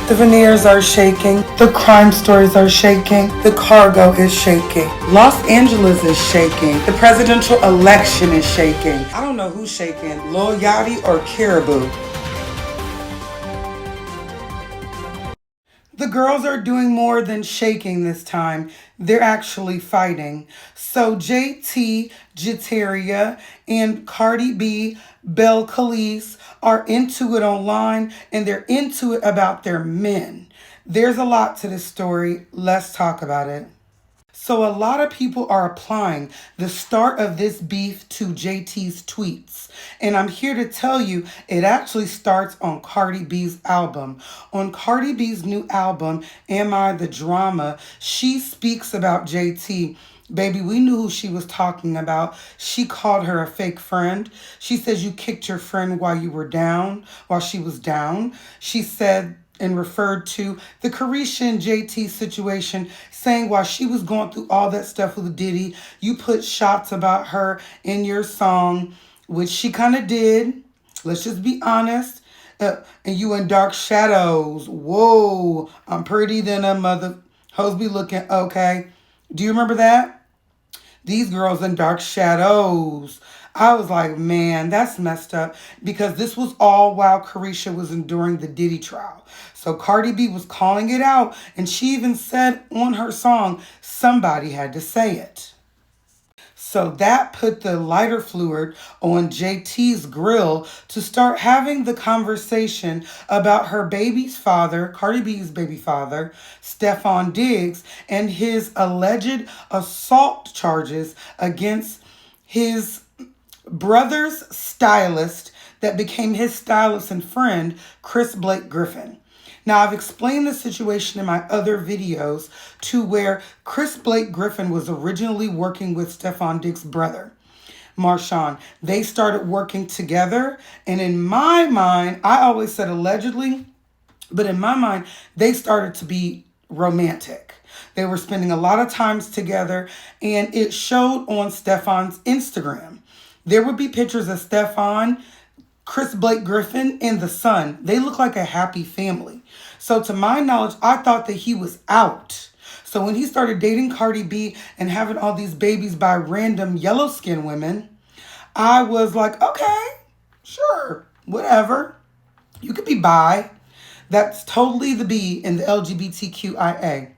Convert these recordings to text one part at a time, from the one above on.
The veneers are shaking. The crime stories are shaking. The cargo is shaking. Los Angeles is shaking. The presidential election is shaking. I don't know who's shaking, Lil Yachty or Caribou. The girls are doing more than shaking this time. They're actually fighting. So JT, Jiteria, and Cardi B, Belle Khalees are into it online, and they're into it about their men. There's a lot to this story. Let's talk about it. So a lot of people are applying the start of this beef to JT's tweets. And I'm here to tell you it actually starts on Cardi B's album. On Cardi B's new album, Am I the Drama, she speaks about JT. Baby, we knew who she was talking about. She called her a fake friend. She says you kicked your friend while you were down, while she was down. She said and referred to the Carisha and JT situation, saying while she was going through all that stuff with Diddy, you put shots about her in your song, which she kind of did. Let's just be honest. And you in dark shadows. Whoa, I'm pretty than a mother. Hoes be looking okay. Do you remember that? These girls in dark shadows. I was like, man, that's messed up because this was all while Carisha was enduring the Diddy trial. So Cardi B was calling it out, and she even said on her song, somebody had to say it. So that put the lighter fluid on JT's grill to start having the conversation about her baby's father, Cardi B's baby father, Stefan Diggs, and his alleged assault charges against his brother's stylist that became his stylist and friend, Chris Blake Griffin. Now, I've explained the situation in my other videos to where Chris Blake Griffin was originally working with Stefan Diggs' brother, Marshawn. They started working together, and in my mind, I always said allegedly, but in my mind, they started to be romantic. They were spending a lot of times together, and it showed on Stefan's Instagram. There would be pictures of Stefan, Chris Blake Griffin, and the son. They look like a happy family. So to my knowledge, I thought that he was out. So when he started dating Cardi B and having all these babies by random yellow skin women, I was like, okay, sure, whatever. You could be bi. That's totally the B in the LGBTQIA.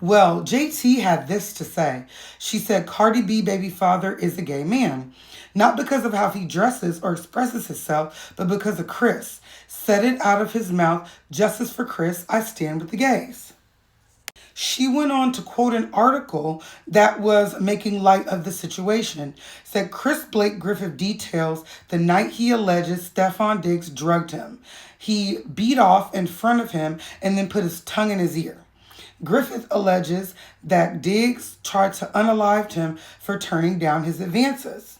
Well, JT had this to say. She said Cardi B baby father is a gay man. Not because of how he dresses or expresses himself, but because of Chris. Said it out of his mouth, justice for Chris, I stand with the gays. She went on to quote an article that was making light of the situation. Said Chris Blake Griffin details the night he alleges Stefan Diggs drugged him. He beat off in front of him and then put his tongue in his ear. Griffith alleges that Diggs tried to unalive him for turning down his advances.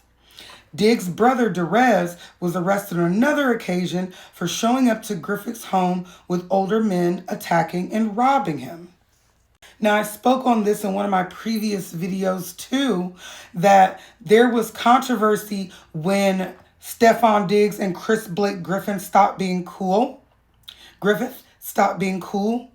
Diggs' brother, Derez, was arrested on another occasion for showing up to Griffith's home with older men attacking and robbing him. Now, I spoke on this in one of my previous videos too, that there was controversy when Stefan Diggs and Chris Blake Griffin stopped being cool. Griffith stopped being cool.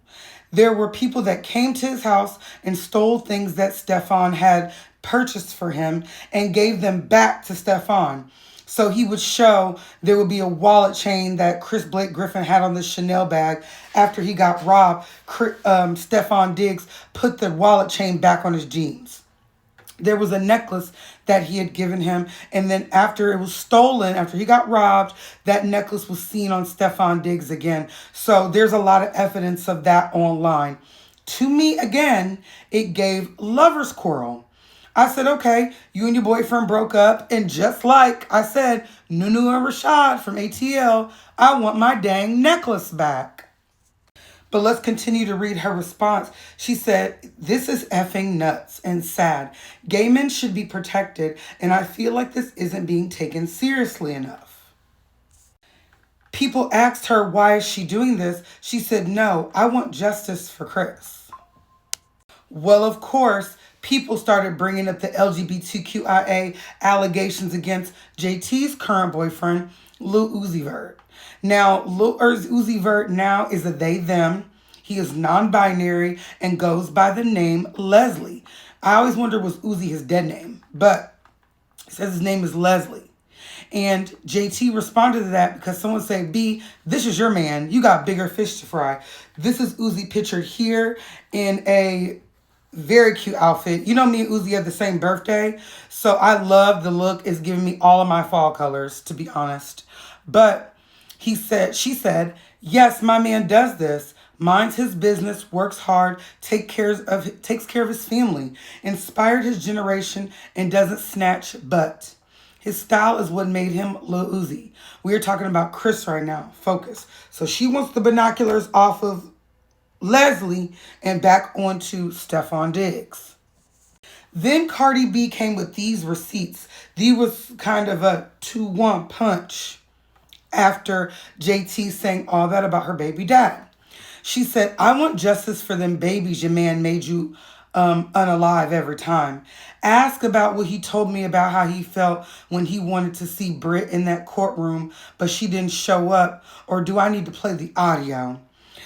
There were people that came to his house and stole things that Stefan had purchased for him and gave them back to Stefan. So he would show there would be a wallet chain that Chris Blake Griffin had on the Chanel bag. After he got robbed, Stefan Diggs put the wallet chain back on his jeans. There was a necklace that he had given him, and then after it was stolen, after he got robbed, that necklace was seen on Stefan Diggs again. So there's a lot of evidence of that online. To me, again, it gave lover's quarrel. I said, okay, you and your boyfriend broke up, and just like I said, Nunu and Rashad from ATL, I want my dang necklace back. But let's continue to read her response. She said, this is effing nuts and sad. Gay men should be protected, and I feel like this isn't being taken seriously enough. People asked her, why is she doing this? She said, no, I want justice for Chris. Well, of course, people started bringing up the LGBTQIA allegations against JT's current boyfriend, Lil Uzi Vert. Now, Lil Uzi Vert now is a they, them. He is non-binary and goes by the name Leslie. I always wondered, was Uzi his dead name, but it says his name is Leslie. And JT responded to that because someone said, B, this is your man. You got bigger fish to fry. This is Uzi pictured here in a very cute outfit. You know, me and Uzi have the same birthday. So I love the look. It's giving me all of my fall colors, to be honest. But she said, yes, my man does this. Minds his business, works hard, takes care of his family, inspired his generation, and doesn't snatch butt. His style is what made him Lil Uzi. We are talking about Chris right now. Focus. So she wants the binoculars off of Leslie and back onto Stefon Diggs. Then Cardi B came with these receipts. These was kind of a 2-1 punch after JT saying all that about her baby dad. She said, I want justice for them babies your man made you unalive every time. Ask about what he told me about how he felt when he wanted to see Britt in that courtroom, but she didn't show up. Or do I need to play the audio?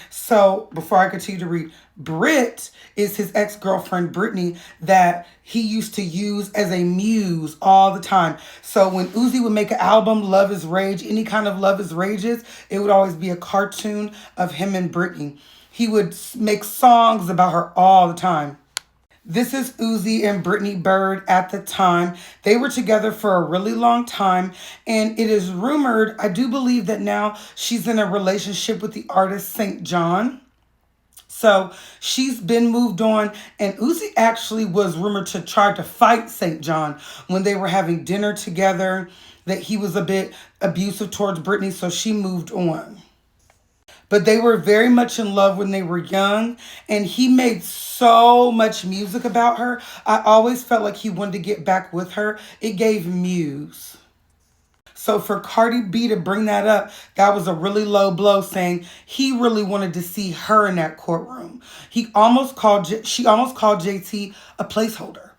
So before I continue to read, Britt is his ex-girlfriend, Brittany, that he used to use as a muse all the time. So when Uzi would make an album, Love is Rage, any kind of Love is Rages, it would always be a cartoon of him and Brittany. He would make songs about her all the time. This is Uzi and Brittany Bird at the time. They were together for a really long time, and it is rumored, I do believe that now she's in a relationship with the artist St. John. So she's been moved on, and Uzi actually was rumored to try to fight St. John when they were having dinner together, that he was a bit abusive towards Brittany, so she moved on. But they were very much in love when they were young, and he made so much music about her. I always felt like he wanted to get back with her. It gave Muse. So for Cardi B to bring that up, that was a really low blow, saying he really wanted to see her in that courtroom. She almost called JT a placeholder.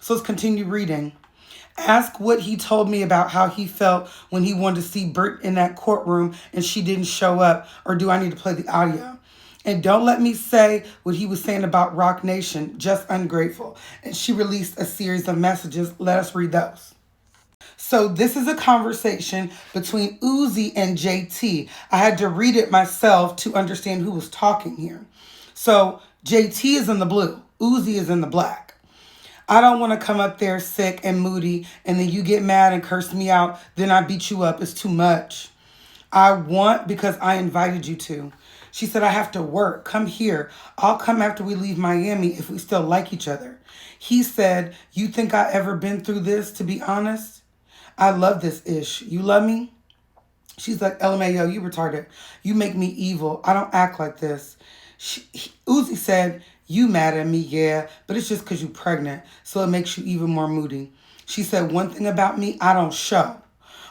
So let's continue reading. Ask what he told me about how he felt when he wanted to see Bert in that courtroom and she didn't show up, or do I need to play the audio? And don't let me say what he was saying about Rock Nation, just ungrateful. And she released a series of messages. Let us read those. So this is a conversation between Uzi and JT. I had to read it myself to understand who was talking here. So JT is in the blue. Uzi is in the black. I don't want to come up there sick and moody and then you get mad and curse me out. Then I beat you up. It's too much. I want because I invited you to. She said, I have to work. Come here. I'll come after we leave Miami if we still like each other. He said, you think I ever been through this, to be honest? I love this ish. You love me? She's like, LMAO, you retarded. You make me evil. I don't act like this. Uzi said, you mad at me, yeah, but it's just because you're pregnant, so it makes you even more moody. She said, one thing about me, I don't show,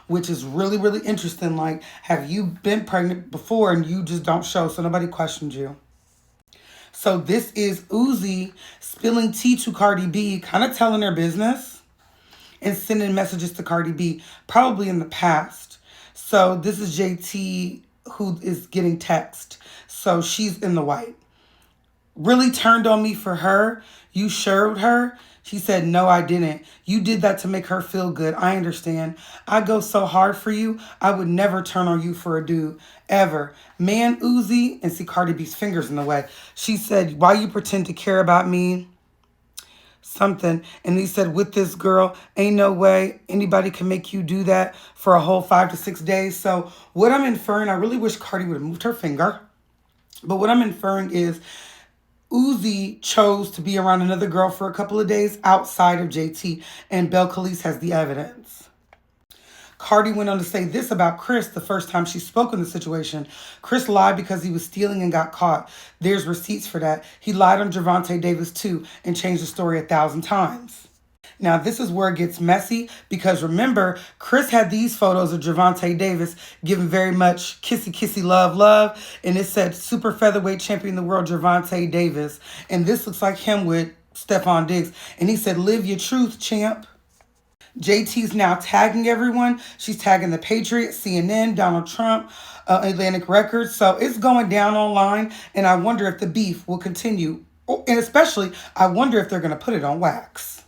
which is really, really interesting. Like, have you been pregnant before and you just don't show, so nobody questioned you? So this is Uzi spilling tea to Cardi B, kind of telling her business and sending messages to Cardi B, probably in the past. So this is JT who is getting text. So she's in the white. Really turned on me for her. You showed her. She said, no, I didn't. You did that to make her feel good. I understand. I go so hard for you. I would never turn on you for a dude, ever. Man, Uzi, and see Cardi B's fingers in the way. She said, why you pretend to care about me? Something. And he said, with this girl, ain't no way anybody can make you do that for a whole 5 to 6 days. So what I'm inferring, I really wish Cardi would have moved her finger. But what I'm inferring is Uzi chose to be around another girl for a couple of days outside of JT, and Belle Khalees has the evidence. Cardi went on to say this about Chris the first time she spoke on the situation. Chris lied because he was stealing and got caught. There's receipts for that. He lied on Gervonta Davis too and changed the story 1,000 times. Now, this is where it gets messy because remember, Chris had these photos of Gervonta Davis giving very much kissy, kissy, love, love. And it said super featherweight champion of the world, Gervonta Davis. And this looks like him with Stefon Diggs. And he said, live your truth, champ. JT's now tagging everyone. She's tagging the Patriots, CNN, Donald Trump, Atlantic Records. So it's going down online, and I wonder if the beef will continue. And especially, I wonder if they're going to put it on wax.